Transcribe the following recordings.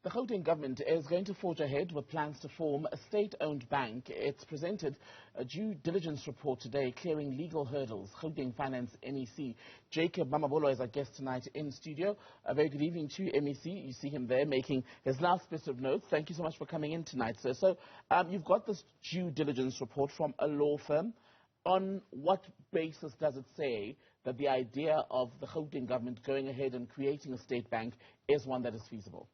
The Gauteng government is going to forge ahead with plans to form a state-owned bank. It's presented a due diligence report today clearing legal hurdles. Gauteng Finance MEC Jacob Mamabolo is our guest tonight in studio. A very good evening to you, MEC. You see him there making his last bit of notes. Thank you so much for coming in tonight, sir. So you've got this due diligence report from a law firm. On what basis does it say that the idea of the Gauteng government going ahead and creating a state bank is one that is feasible?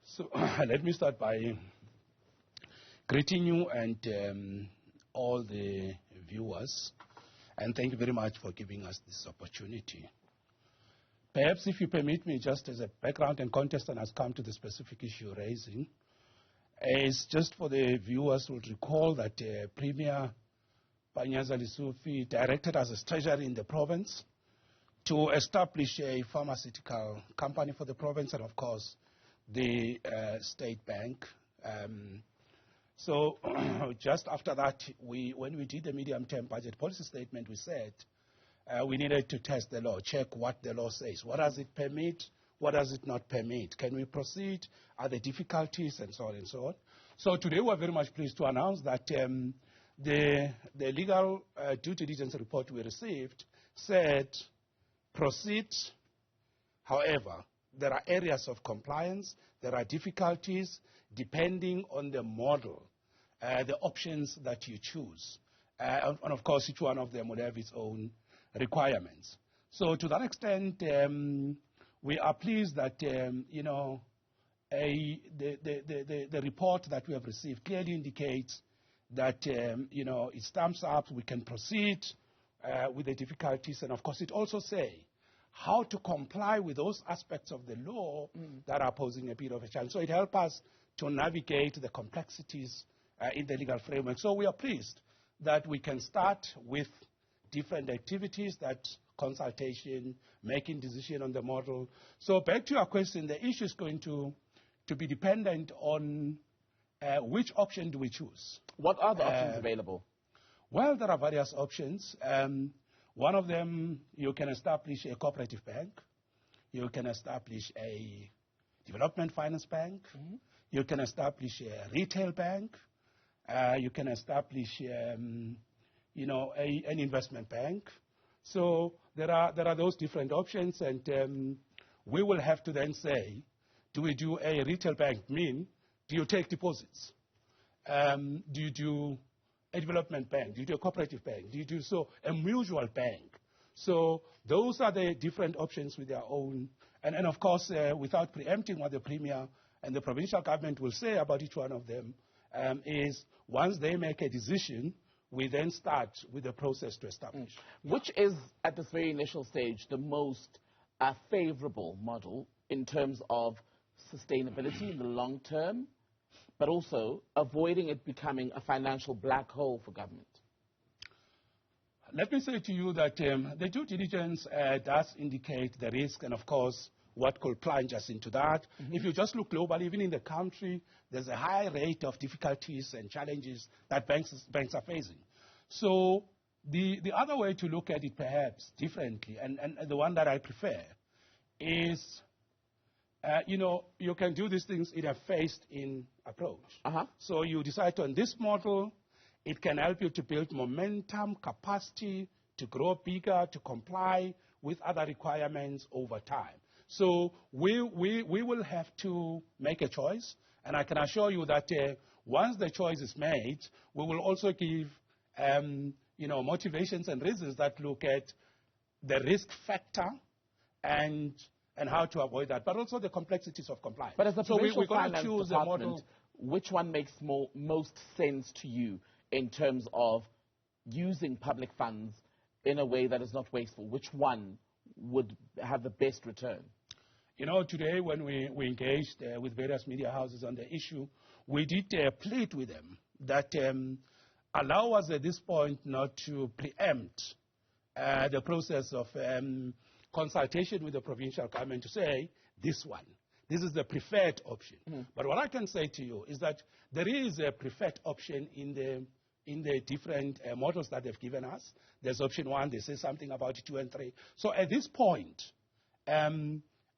So let me start by greeting you and all the viewers, and thank you very much for giving us this opportunity. Perhaps if you permit me, just as a background and context, and has come to the specific issue raising, is just for the viewers who would recall that Premier Panyaza Lesufi directed us as Treasury in the province to establish a pharmaceutical company for the province and, of course, the state bank. So just after that, when we did the medium-term budget policy statement, we said we needed to test the law, check what the law says. What does it permit? What does it not permit? Can we proceed? Are there difficulties? And so on and so on. So today we're very much pleased to announce that the legal due diligence report we received said proceed. However, there are areas of compliance, there are difficulties depending on the model, the options that you choose. And of course, each one of them will have its own requirements. So to that extent, we are pleased that, the report that we have received clearly indicates that, it stamps up, we can proceed with the difficulties, and of course it also says how to comply with those aspects of the law that are posing a bit of a challenge. So it helps us to navigate the complexities in the legal framework. So we are pleased that we can start with different activities, that consultation, making decision on the model. So back to your question, the issue is going to be dependent on which option do we choose. What are the options available? Well, there are various options. One of them, you can establish a cooperative bank. You can establish a development finance bank. You can establish a retail bank. You can establish, an investment bank. So there are those different options, and we will have to then say, do we do a retail bank? Do you take deposits? Do you do a development bank? Do you do a cooperative bank? Do you do a mutual bank? So those are the different options with their own. And of course, without preempting what the Premier and the provincial government will say about each one of them, is once they make a decision, we then start with the process to establish. Which is, at this very initial stage, the most favorable model in terms of sustainability in the long term, but also avoiding it becoming a financial black hole for government? Let me say to you that the due diligence does indicate the risk and, of course, what could plunge us into that. If you just look globally, even in the country, there's a high rate of difficulties and challenges that banks are facing. So the other way to look at it perhaps differently, and the one that I prefer, is, you can do these things in a phased-in approach. So you decide on this model. It can help you to build momentum, capacity, to grow bigger, to comply with other requirements over time. So we will have to make a choice, and I can assure you that once the choice is made, we will also give motivations and reasons that look at the risk factor and how to avoid that, but also the complexities of compliance. But as a provincial finance choose department, a model. Which one makes most sense to you in terms of using public funds in a way that is not wasteful? Which one would have the best return? Today when we engaged with various media houses on the issue, we did plead with them that allow us at this point not to preempt the process of consultation with the provincial government to say, this is the preferred option. But what I can say to you is that there is a preferred option in the different models that they've given us. There's option 1, they say something about 2 and 3. So at this point,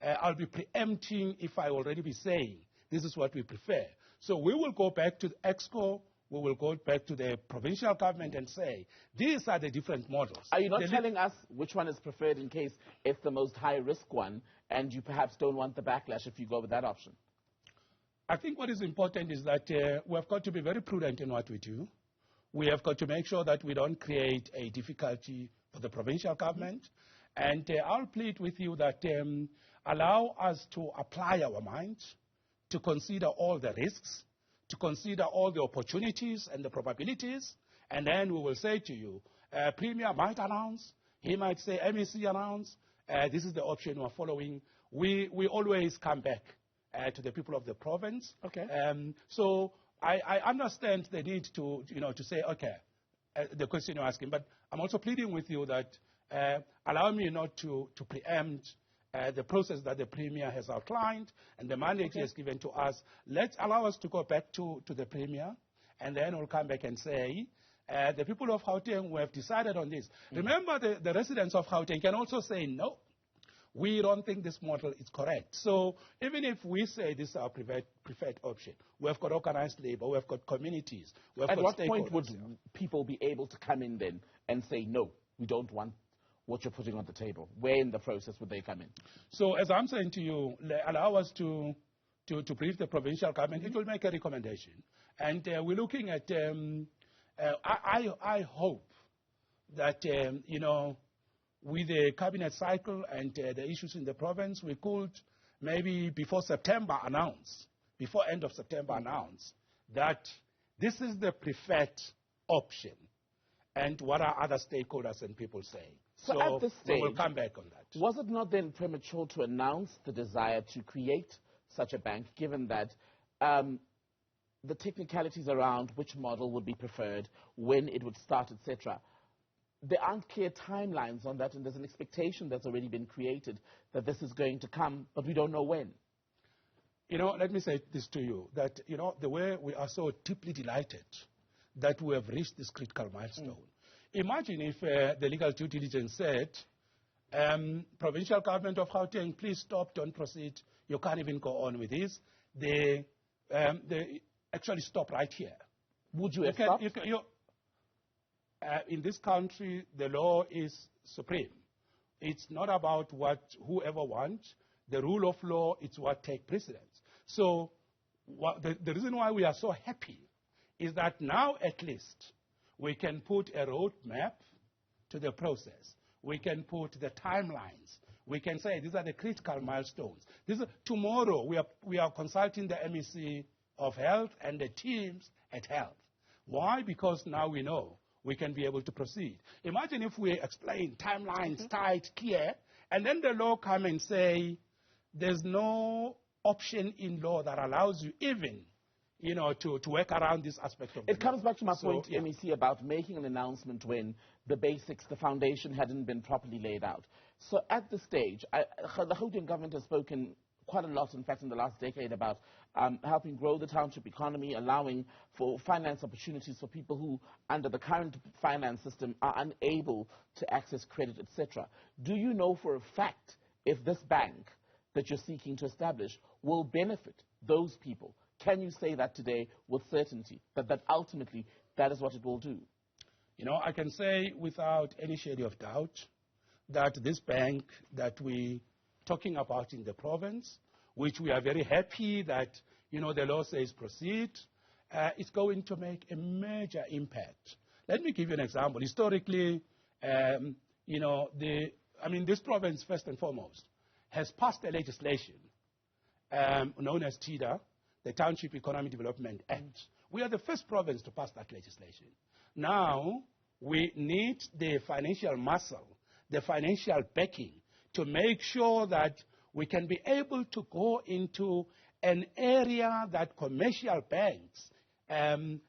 I'll be preempting if I already be saying this is what we prefer. So we will go back to the EXCO, we will go back to the provincial government and say, these are the different models. Are you not telling us which one is preferred in case it's the most high-risk one, and you perhaps don't want the backlash if you go with that option? I think what is important is that we have got to be very prudent in what we do. We have got to make sure that we don't create a difficulty for the provincial government. And I'll plead with you that allow us to apply our minds, to consider all the risks, to consider all the opportunities and the probabilities, and then we will say to you, Premier might announce, he might say MEC announce, this is the option we're following. We always come back to the people of the province. Okay. So I understand the need to, to say, okay, the question you're asking, but I'm also pleading with you that allow me not to preempt the process that the Premier has outlined and the mandate he has given to us. Let's allow us to go back to the Premier, and then we'll come back and say, the people of Gauteng, we have decided on this. Remember, the residents of Gauteng can also say, no, we don't think this model is correct. So even if we say this is our preferred option, we have got organized labor, we have got communities. At what point would people be able to come in then and say, no, we don't want what you're putting on the table? Where in the process would they come in? So as I'm saying to you, allow us to brief the provincial government. It will make a recommendation. And we're looking at, I hope that, with the cabinet cycle and the issues in the province, we could maybe before end of September announce that this is the preferred option and what are other stakeholders and people saying. So at this stage, we'll come back on that. Was it not then premature to announce the desire to create such a bank, given that the technicalities around which model would be preferred, when it would start, etc., there aren't clear timelines on that, and there's an expectation that's already been created that this is going to come, but we don't know when. Let me say this to you, that, the way we are so deeply delighted that we have reached this critical milestone. Imagine if the legal due diligence said, provincial government of Gauteng, please stop, don't proceed, you can't even go on with this. They actually stop right here. Would you have stopped? In this country, the law is supreme. It's not about what whoever wants. The rule of law is what takes precedence. So the reason why we are so happy is that now at least we can put a roadmap to the process. We can put the timelines. We can say these are the critical milestones. Tomorrow we are consulting the MEC of Health and the teams at Health. Why? Because now we know we can be able to proceed. Imagine if we explain timelines tight, clear, and then the law come and say there's no option in law that allows you even to work around this aspect of it comes back to my point, MEC, about making an announcement when the basics, the foundation hadn't been properly laid out. So at this stage, the Gauteng government has spoken quite a lot, in fact, in the last decade about helping grow the township economy, allowing for finance opportunities for people who, under the current finance system, are unable to access credit, etc. Do you know for a fact if this bank that you're seeking to establish will benefit those people? Can you say that today with certainty, that ultimately that is what it will do? I can say without any shade of doubt that this bank that we're talking about in the province, which we are very happy that, the law says proceed, is going to make a major impact. Let me give you an example. Historically, this province, first and foremost, has passed a legislation known as TIDA, the Township Economic Development Act. We are the first province to pass that legislation. Now, we need the financial muscle, the financial backing, to make sure that we can be able to go into an area that commercial banks,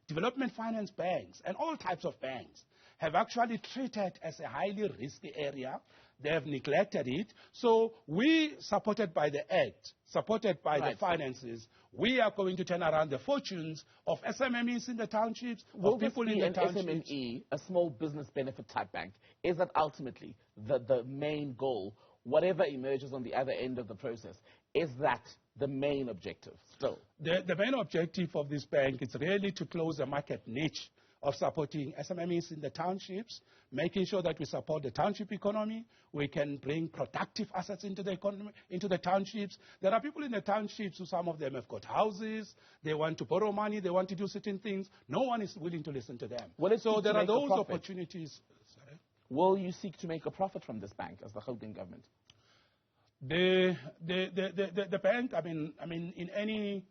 development finance banks, and all types of banks have actually treated as a highly risky area. They have neglected it. So we, supported by the Act, supported by the finances, we are going to turn around the fortunes of SMMEs in the townships, Will of people this in be the townships. SMME, a small business benefit type bank? Is that ultimately the main goal? whatever emerges on the other end of the process. Is that the main objective still? The main objective of this bank is really to close the market niche of supporting SMMEs in the townships, making sure that we support the township economy. We can bring productive assets into the economy, into the townships. There are people in the townships who, some of them have got houses, they want to borrow money, they want to do certain things. No one is willing to listen to them. So there are those opportunities. Sorry? Will you seek to make a profit from this bank as the Gauteng government? The bank, I mean, in any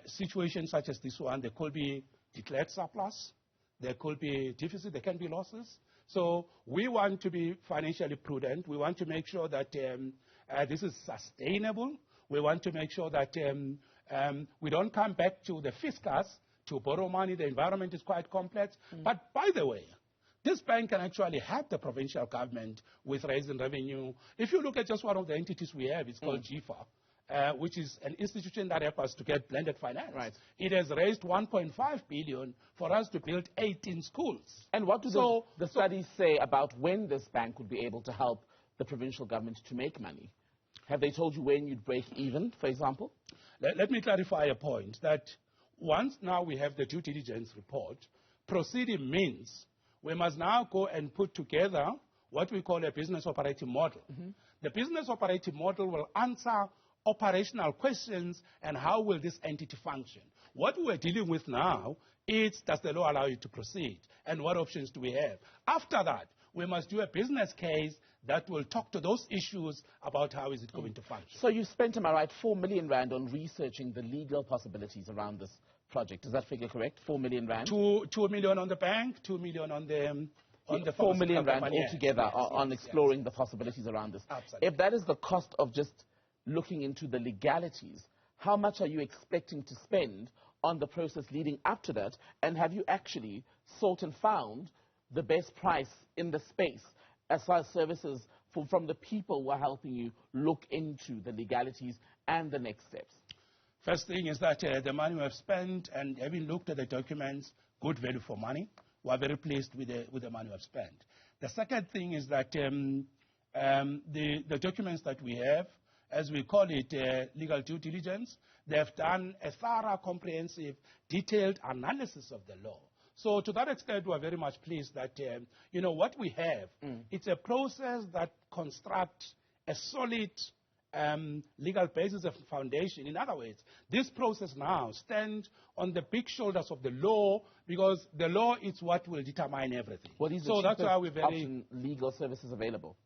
situation such as this one, there could be declared surplus, there could be deficit, there can be losses. So we want to be financially prudent. We want to make sure that this is sustainable. We want to make sure that we don't come back to the fiscals to borrow money. The environment is quite complex. But by the way, this bank can actually help the provincial government with raising revenue. If you look at just one of the entities we have, it's called GFA, which is an institution that helps us to get blended finance. Right. It has raised 1.5 billion for us to build 18 schools. And what do the studies say about when this bank would be able to help the provincial government to make money? Have they told you when you'd break even, for example? Let me clarify a point, that once now we have the due diligence report, proceeding means we must now go and put together what we call a business operating model. The business operating model will answer operational questions and how will this entity function. What we're dealing with now is, does the law allow you to proceed, and what options do we have? After that, we must do a business case that will talk to those issues about how is it going to function. So you spent, am I right, 4 million rand on researching the legal possibilities around this project. Is that figure correct? 4 million rand? 2 million on the bank, 2 million on the 4 million rand altogether on exploring the possibilities around this. Absolutely. If that is the cost of just looking into the legalities, how much are you expecting to spend on the process leading up to that? And have you actually sought and found the best price in the space as far as services from the people who are helping you look into the legalities and the next steps? First thing is that the money we have spent, and having looked at the documents, good value for money. We are very pleased with the money we have spent. The second thing is that the documents that we have, as we call it, legal due diligence, they have done a thorough, comprehensive, detailed analysis of the law. So to that extent, we are very much pleased that, what we have, it's a process that constructs a solid legal basis of foundation. In other words, this process now stands on the big shoulders of the law, because the law is what will determine everything. What is so that's why we're option legal services available?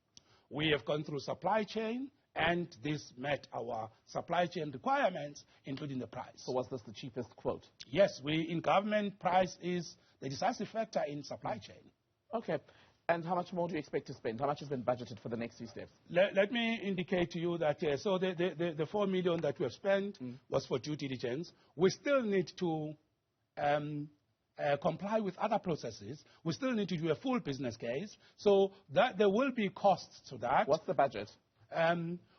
We have gone through supply chain, and this met our supply chain requirements, including the price. So was this the cheapest quote? Yes, in government, price is the decisive factor in supply chain. Okay. And how much more do you expect to spend? How much has been budgeted for the next few steps? Let me indicate to you that, so the 4 million that we have spent was for due diligence. We still need to comply with other processes. We still need to do a full business case. So that there will be costs to that. What's the budget?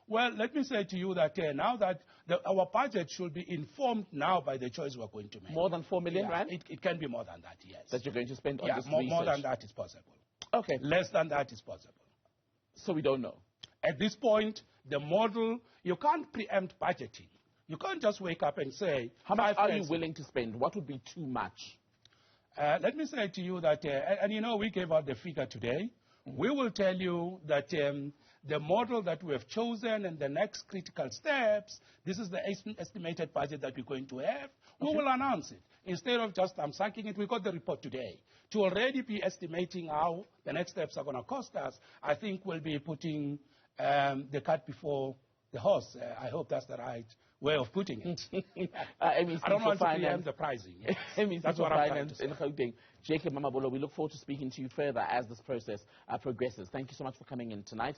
Well, let me say to you that now that our budget should be informed now by the choice we're going to make. More than 4 million rand? It can be more than that, yes. That you're going to spend on this research? Yeah, more than that is possible. Okay. Less than that is possible. So we don't know. At this point, the model, you can't preempt budgeting. You can't just wake up and say, how much are you willing to spend? What would be too much? Let me say to you that, and we gave out the figure today. We will tell you that the model that we have chosen and the next critical steps, this is the estimated budget that we're going to have. We will announce it. Instead of just sucking it, we got the report today. To already be estimating how the next steps are going to cost us, I think we'll be putting the cart before the horse. I hope that's the right way of putting it. I don't want to preempt the pricing. Yes. That's what I'm trying to say. Jacob Mamabolo, we look forward to speaking to you further as this process progresses. Thank you so much for coming in tonight.